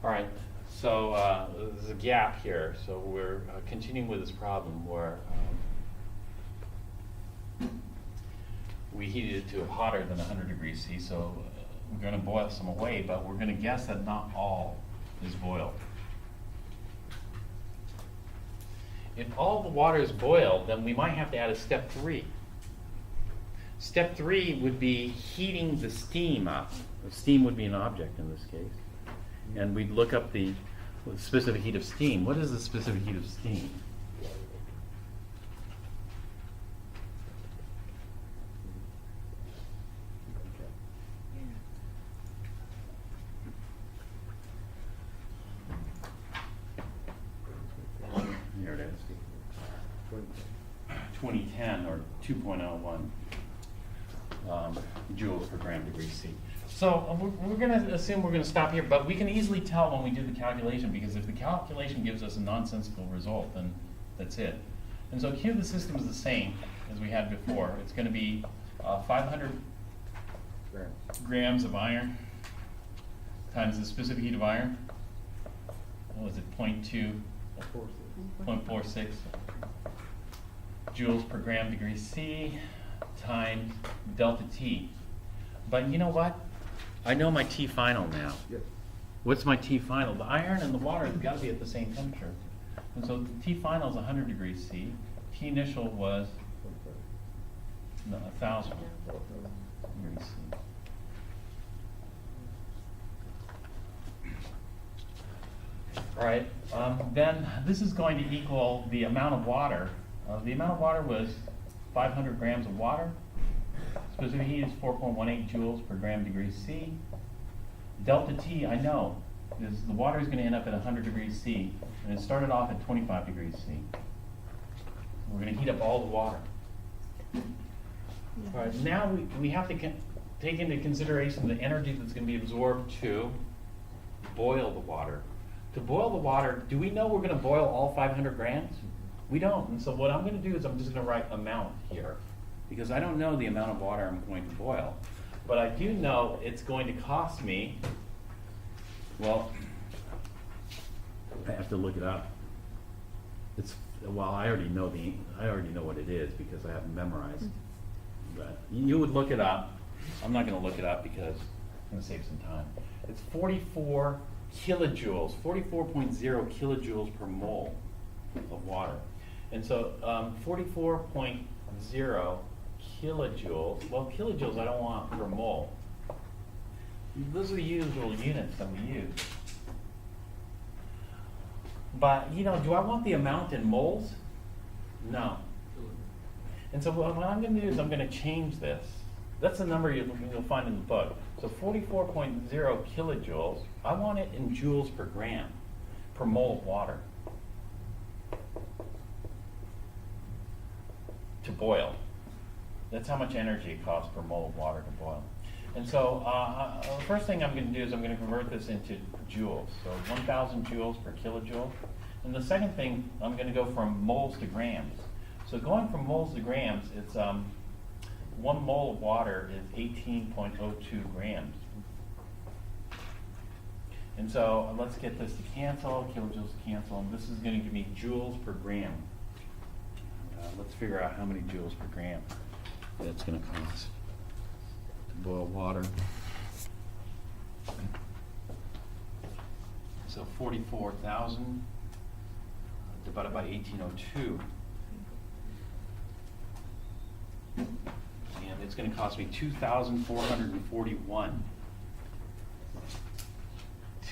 All right, so there's a gap here, so we're continuing with this problem where we heated it to hotter than 100 degrees C, so we're going to boil some away, but we're going to guess that not all is boiled. If all the water is boiled, then we might have to add a step 3. Step 3 would be heating the steam up. The steam would be an object in this case. And we'd look up the specific heat of steam. What is the specific heat of steam? Here it is. 2010 or 2.01 joules per gram degree C. So we're going to assume we're going to stop here, but we can easily tell when we do the calculation, because if the calculation gives us a nonsensical result, then that's it. And so here the system is the same as we had before. It's going to be 500 grams of iron times the specific heat of iron. What was it, 0.46 joules per gram degree C times delta T. But you know what? I know my T final now. Yep. What's my T final? The iron and the water have got to be at the same temperature. And so the T final is 100 degrees C. T initial was 1,000 degrees C. All right, then this is going to equal the amount of water. The amount of water was 500 grams of water. Specific heat is 4.18 joules per gram degree C. Delta T, I know, is the water is going to end up at 100 degrees C, and it started off at 25 degrees C. We're going to heat up all the water. All right, now we have to take into consideration the energy that's going to be absorbed to boil the water. To boil the water, do we know we're going to boil all 500 grams? We don't. And so what I'm going to do is I'm just going to write amount here, because I don't know the amount of water I'm going to boil. But I do know it's going to cost me, well, I have to look it up. Well, I already know what it is because I have it memorized. But you would look it up. I'm not going to look it up because I'm going to save some time. It's 44 kilojoules, 44.0 kilojoules per mole of water. And so 44.0 kilojoules, well, kilojoules I don't want per mole. Those are the usual units that we use. But, you know, do I want the amount in moles? No. And so what I'm going to do is I'm going to change this. That's the number you'll find in the book. So 44.0 kilojoules, I want it in joules per gram, per mole of water, to boil. That's how much energy it costs per mole of water to boil. And so the first thing I'm going to do is I'm going to convert this into joules. So 1,000 joules per kilojoule. And the second thing, I'm going to go from moles to grams. So going from moles to grams, it's 1 mole of water is 18.02 grams. And so let's get this to cancel, kilojoules to cancel, and this is going to give me joules per gram. Let's figure out how many joules per gram that's going to cost to boil water. So 44,000 divided by 1802. And it's going to cost me 2,441.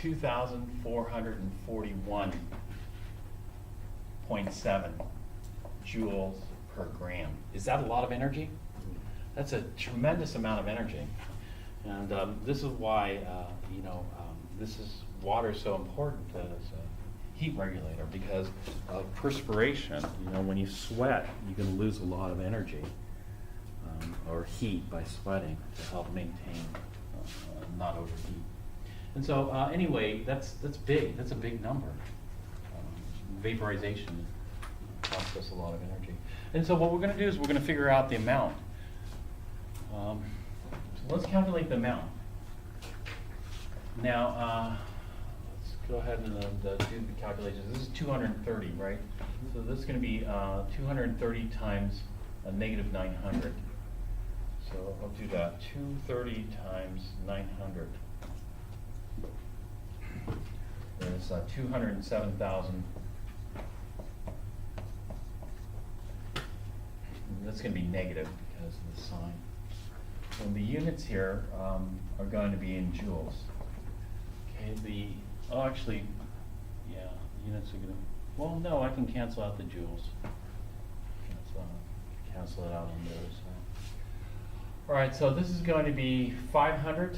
2,441.7 joules per gram. Is that a lot of energy? That's a tremendous amount of energy. And this is why, water is so important as a heat regulator, because of perspiration. You know, when you sweat, you can lose a lot of energy or heat by sweating to help maintain, not overheat. And so anyway, that's big. That's a big number. Vaporization costs us a lot of energy. And so what we're going to do is we're going to figure out the amount. So let's calculate the amount. Now, let's go ahead and do the calculations. This is 230, right? So this is going to be 230 times a negative 900. So I'll do that. 230 times 900 is 207,000. That's going to be negative because of the sign. And the units here are going to be in joules. Okay, actually, yeah, units are going to, well, no, I can cancel out the joules. Cancel it out on the other side. All right, so this is going to be 500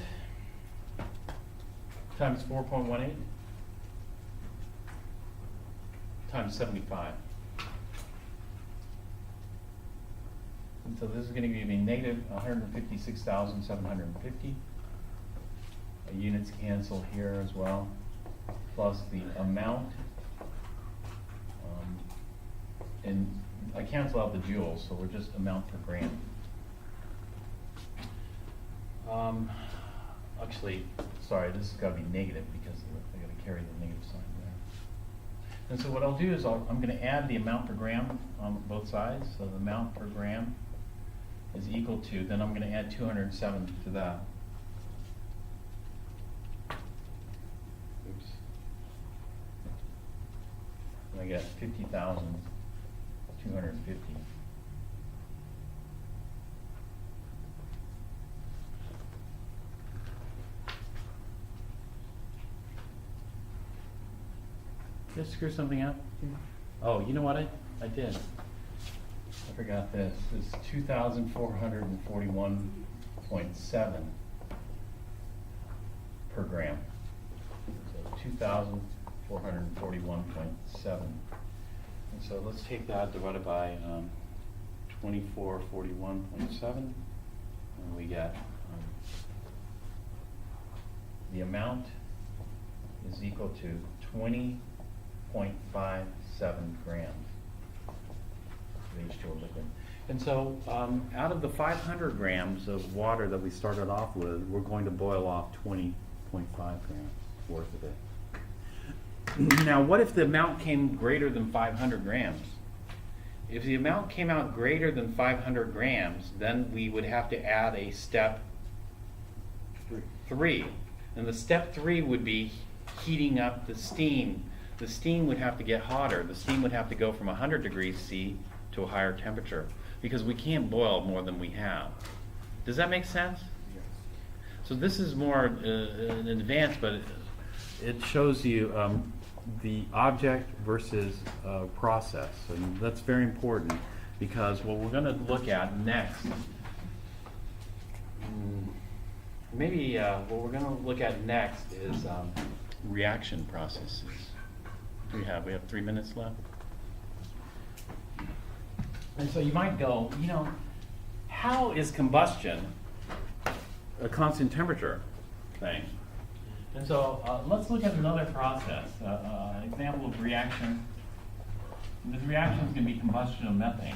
times 4.18 times 75. And so this is going to give me negative 156,750. Units cancel here as well, plus the amount. And I cancel out the joules, so we're just amount per gram. Actually, sorry, this has got to be negative because I got to carry the negative sign there. And so what I'll do is I'm going to add the amount per gram on both sides. So the amount per gram is equal to, then I'm going to add 207 to that. Oops. And I get 50,250. Did I screw something up? Yeah. Oh, you know what I did? I forgot this. It's 2,441.7 per gram. So 2,441.7. And so let's take that divided by 2441.7, and we get the amount is equal to 20.57 grams of H2O liquid. And so out of the 500 grams of water that we started off with, we're going to boil off 20.5 grams worth of it. Now, what if the amount came greater than 500 grams? If the amount came out greater than 500 grams, then we would have to add a step 3. And the step 3 would be heating up the steam. The steam would have to get hotter. The steam would have to go from 100 degrees C to a higher temperature because we can't boil more than we have. Does that make sense? Yes. So this is more advanced, but it shows you the object versus process. And that's very important because what we're going to look at next, what we're going to look at next is reaction processes. We have 3 minutes left. And so you might go, how is combustion a constant temperature thing? And so let's look at another process, example of reaction. And this reaction is going to be combustion of methane.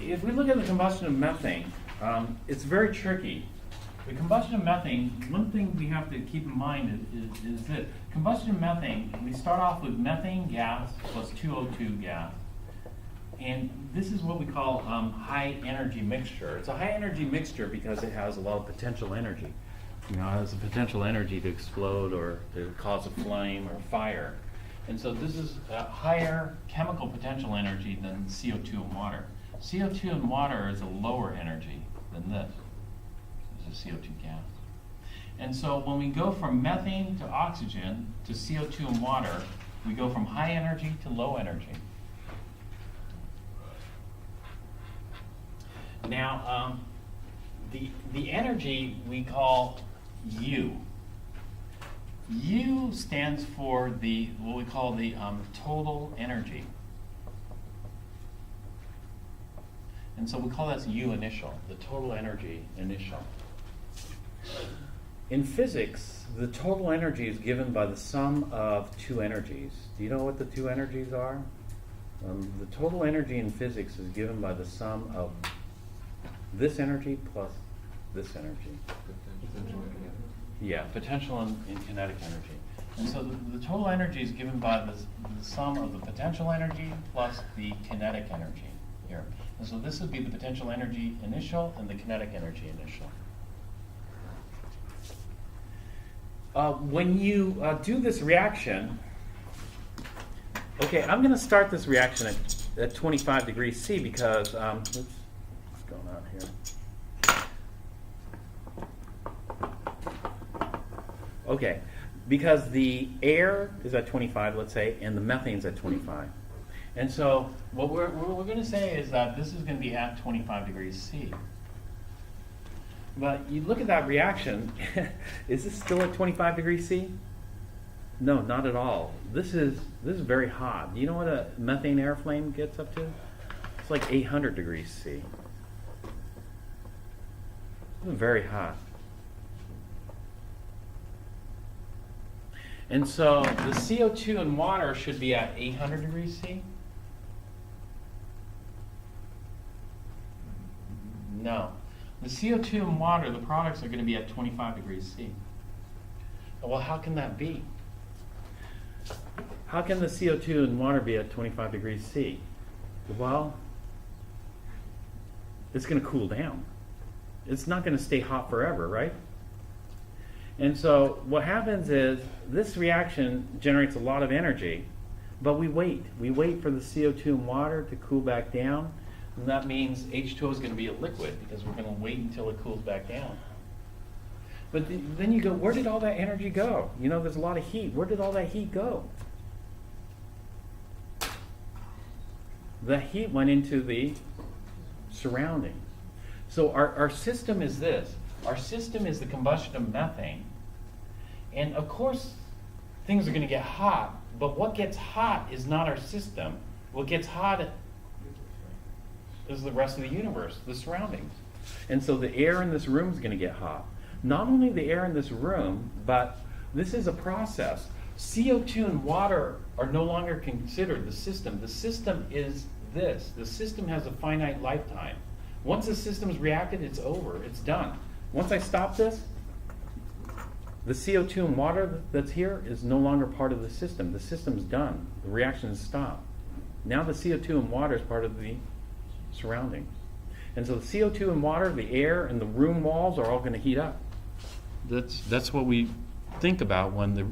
If we look at the combustion of methane, it's very tricky. The combustion of methane, one thing we have to keep in mind is that combustion of methane, we start off with methane gas plus 2O2 gas. And this is what we call high energy mixture. It's a high energy mixture because it has a lot of potential energy. It has the potential energy to explode or to cause a flame or fire. And so this is a higher chemical potential energy than CO2 and water. CO2 and water is a lower energy than this. This is CO2 gas. And so when we go from methane to oxygen to CO2 and water, we go from high energy to low energy. Now, the energy we call U. U stands for what we call the total energy. And so we call that U initial, the total energy initial. In physics, the total energy is given by the sum of two energies. Do you know what the two energies are? The total energy in physics is given by the sum of this energy plus this energy. Yeah, potential and kinetic energy. And so the total energy is given by the sum of the potential energy plus the kinetic energy here. And so this would be the potential energy initial and the kinetic energy initial. When you do this reaction, okay, I'm going to start this reaction at 25 degrees C because, oops, what's going on here? Okay, because the air is at 25, let's say, and the methane's at 25. And so what we're going to say is that this is going to be at 25 degrees C. But you look at that reaction, is this still at 25 degrees C? No, not at all. This is very hot. Do you know what a methane air flame gets up to? It's like 800 degrees C. This is very hot. And so the CO2 in water should be at 800 degrees C? No. The CO2 in water, the products are going to be at 25 degrees C. Well, how can that be? How can the CO2 in water be at 25 degrees C? Well, it's going to cool down. It's not going to stay hot forever, right? And so what happens is this reaction generates a lot of energy, but we wait. We wait for the CO2 in water to cool back down, and that means H2O is going to be a liquid because we're going to wait until it cools back down. But then you go, where did all that energy go? You know, there's a lot of heat. Where did all that heat go? The heat went into the surroundings. So our system is this. Our system is the combustion of methane. And of course, things are going to get hot, but what gets hot is not our system. What gets hot is the rest of the universe, the surroundings. And so the air in this room is going to get hot. Not only the air in this room, but this is a process. CO2 and water are no longer considered the system. The system is this. The system has a finite lifetime. Once the system's reacted, it's over. It's done. Once I stop this, the CO2 and water that's here is no longer part of the system. The system's done. The reaction is stopped. Now the CO2 and water is part of the surroundings. And so the CO2 and water, the air, and the room walls are all going to heat up. That's what we think about when the